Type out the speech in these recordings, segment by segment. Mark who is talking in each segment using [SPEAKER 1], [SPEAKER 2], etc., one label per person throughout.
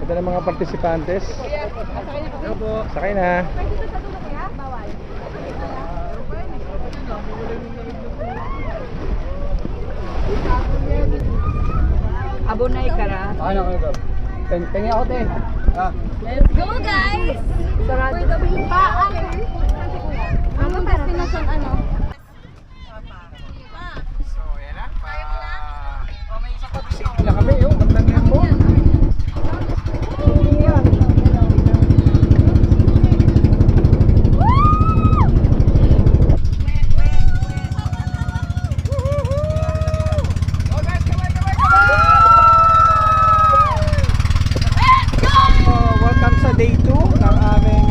[SPEAKER 1] Ito na mga partisipantes. Sakay na.
[SPEAKER 2] Abonay ka ra.
[SPEAKER 1] Ano kayo? Pengi ako te.
[SPEAKER 2] Let's go guys! Sarado. Anong destination ano?
[SPEAKER 1] So, yan na. Sige na kami, yung magtangyan mo. Welcome sa day 2 ng aming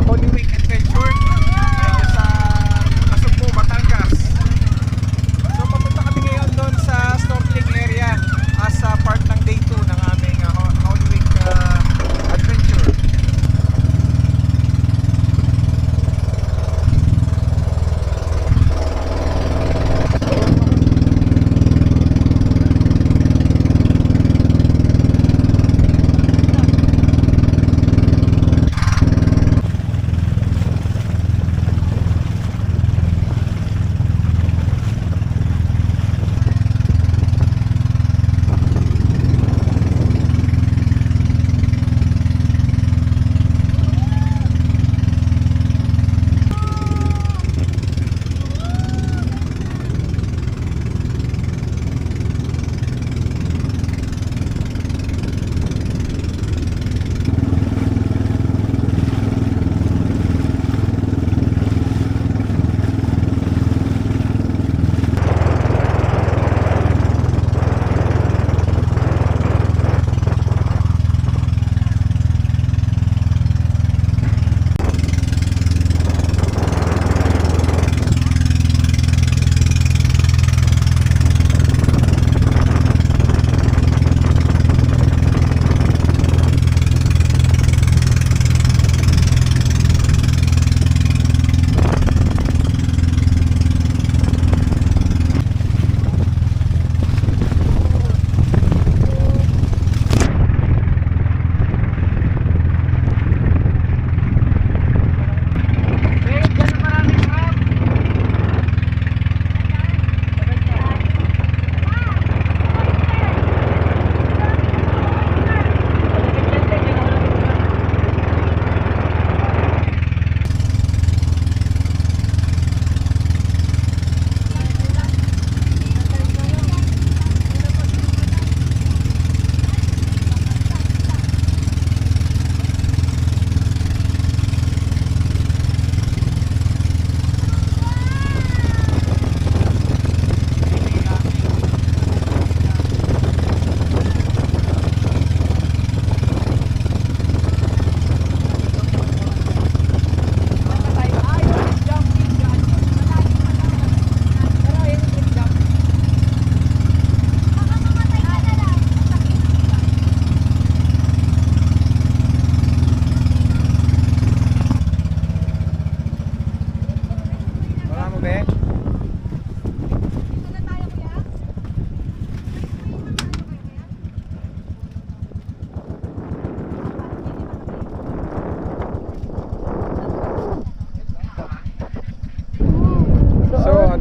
[SPEAKER 1] Holy Week Adventure sa Masugbo, Batangas. So papunta kami ngayon doon sa snorkeling area as part ng day 2 ng aming Holy Week Adventure.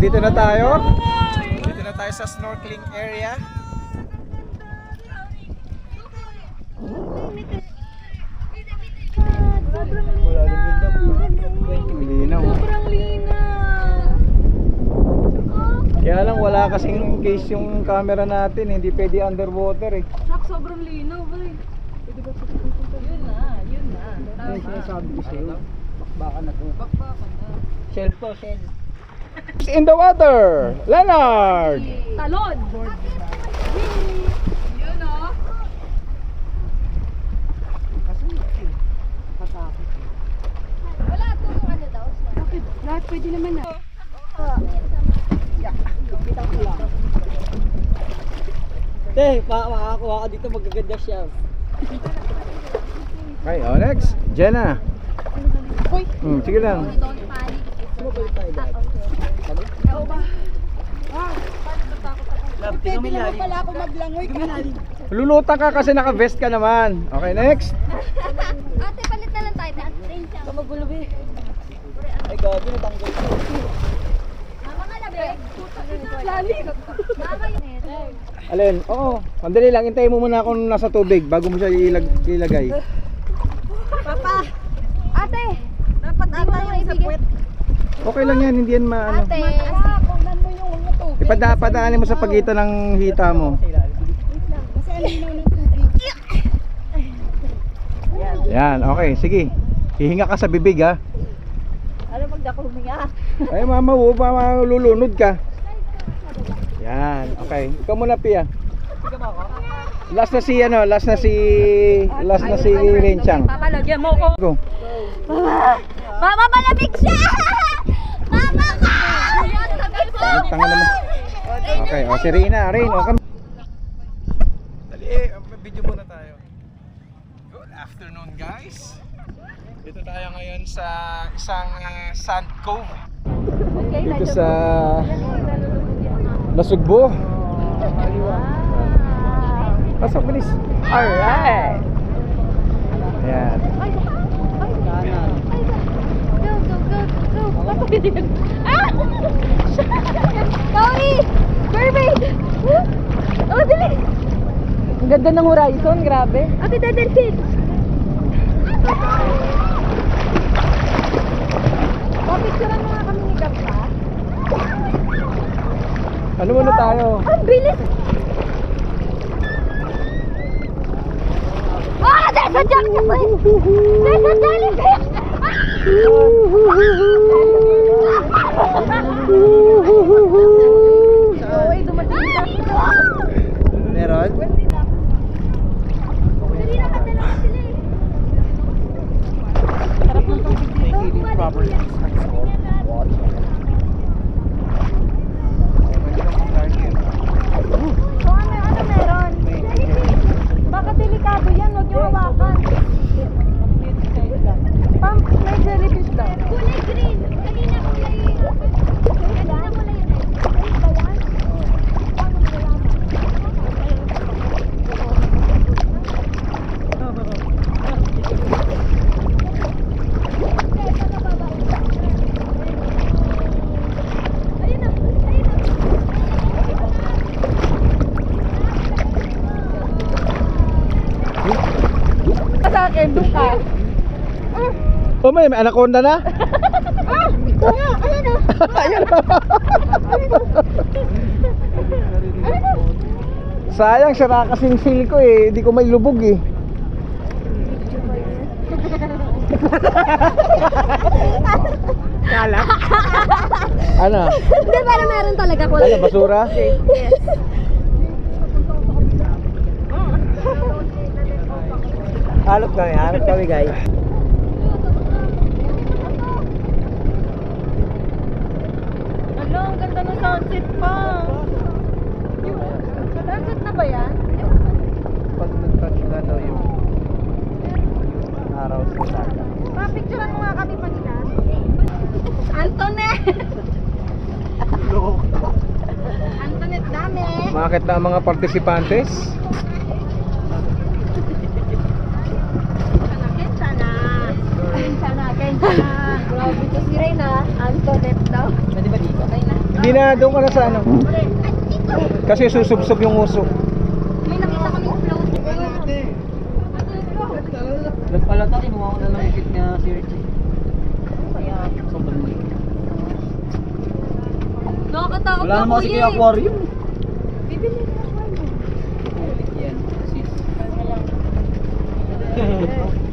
[SPEAKER 1] Dito na tayo. Dito na tayo sa snorkeling area. Linaw.
[SPEAKER 2] Sobrang linaw.
[SPEAKER 1] Kaya lang wala kasing case yung camera natin, hindi pwede underwater eh.
[SPEAKER 2] Sobrang linaw, boy. Pwede ba sa pupunta? Yun na.
[SPEAKER 1] Ay, sinasabi ko sa'yo. Bakbakan na to.
[SPEAKER 2] Bakbakan na.
[SPEAKER 1] Shell to, shell. In the water, Leonard.
[SPEAKER 2] Talon. Yun o. Wala itong ano daw. Bakit? Lahat pwede naman na.
[SPEAKER 1] Kapitan ko lang. Te, makakakuha ka dito, magaganda siya. Okay, next. Jenna. Sige lang.
[SPEAKER 2] Don't panic.
[SPEAKER 1] Sumabay tayo dahil.
[SPEAKER 2] Ikaw ba? Paano natakot ako?
[SPEAKER 1] Pwede
[SPEAKER 2] naman pala ako maglangoy.
[SPEAKER 1] Lulutang ka kasi naka-vest ka naman. Okay, next.
[SPEAKER 2] Ate, palit na lang tayo. Kamagulo ba?
[SPEAKER 3] Ay, gabi, natanggal ko.
[SPEAKER 2] Mama ka labi. Lalim. Mama yun.
[SPEAKER 1] Alin? Oo. Sandali lang. Hintayin mo muna akong nasa tubig bago mo siya ilagay.
[SPEAKER 2] Papa. Ate.
[SPEAKER 3] Dapat ata yung sa puwet.
[SPEAKER 1] Okay lang yan. Hindi yan maano.
[SPEAKER 2] Ate.
[SPEAKER 3] Kunggan mo yung tubig.
[SPEAKER 1] Ipadaanin mo sa pagitan ng hita mo.
[SPEAKER 3] Kasi alinaw ng tubig.
[SPEAKER 1] Yan. Okay. Sige. Hihinga ka sa bibig ha.
[SPEAKER 3] Alam mo, ako huminga.
[SPEAKER 1] Ay mama, lulunod ka. Yan. Okay. Ikaw muna, Pia.
[SPEAKER 3] Ikaw ba ako?
[SPEAKER 1] Last na si Renchang.
[SPEAKER 2] Papa, lagyan mo ko.
[SPEAKER 1] Go.
[SPEAKER 2] Mama, malamig siya! Mama ka!
[SPEAKER 1] Tanga naman. Okay, o si Rina, Rain, o kami. Dali, video muna tayo. Good afternoon, guys. Dito tayo ngayon sa isang sand cove. Dito sa Nasugbo. Pasok, bilis. Alright. Ayan.
[SPEAKER 2] Sorry! Mermaid! Oh, dali!
[SPEAKER 3] Ang ganda ng horizon, grabe.
[SPEAKER 2] Ate, dadelfin!
[SPEAKER 3] Papicturean mo nga kami ni Kappa.
[SPEAKER 1] Ano muna tayo?
[SPEAKER 2] Ang bilis! Ah! There's a jellyfish! There's a jellyfish!
[SPEAKER 3] Uy, dumating ka.
[SPEAKER 1] Meron?
[SPEAKER 2] Dali na, kadalawa sila eh.
[SPEAKER 3] Sarap ng tubig dito.
[SPEAKER 2] So, ano meron? Jellyfish!
[SPEAKER 3] Baka delikado yan, huwag niyo hawakan. Pam, may jellyfish daw.
[SPEAKER 2] Kulay green! Kanina kulay... Kanina kulay red. Green ba yan? Paano mo nalaman? Ayun na! Ayun na!
[SPEAKER 3] Sa akin, doon ka.
[SPEAKER 1] Oh, may anaconda na?
[SPEAKER 2] Ayun na!
[SPEAKER 1] Ayan. Sayang, sira kasing feel ko eh. Hindi ko may lubog eh. Kala? Ano?
[SPEAKER 2] Hindi, parang meron talaga kulay.
[SPEAKER 1] Ano, basura?
[SPEAKER 2] Yes.
[SPEAKER 1] Halop kami guys.
[SPEAKER 3] Ano, ang ganda ng sunset pa. Sunset na ba yan?
[SPEAKER 1] Pag nag-touch na daw yung araw sa dagat.
[SPEAKER 3] Papicturean mo nga kami kanina.
[SPEAKER 2] Antoinette!
[SPEAKER 3] Antoinette dami.
[SPEAKER 1] Makakit na ang mga partisipantes.
[SPEAKER 2] Kensana. Grabe to si Reyna. Antoinette daw.
[SPEAKER 3] Pwede ba dito?
[SPEAKER 1] Hindi na, doon ka na sa ano. Kasi susubsob yung uso.
[SPEAKER 2] May nakita kaming float.
[SPEAKER 3] Nagpalata, kinuha ko na lang higit niya si Richie. Kaya, sobrang mali.
[SPEAKER 2] Nakakatakot
[SPEAKER 3] Wala naman kasi kaya aquarium.
[SPEAKER 2] Bibili na aquarium.
[SPEAKER 3] Yan, sis.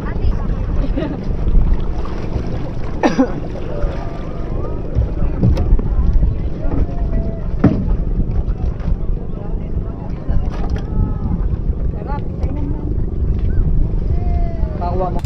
[SPEAKER 2] Ate.
[SPEAKER 3] Sarap. Pakuha mo.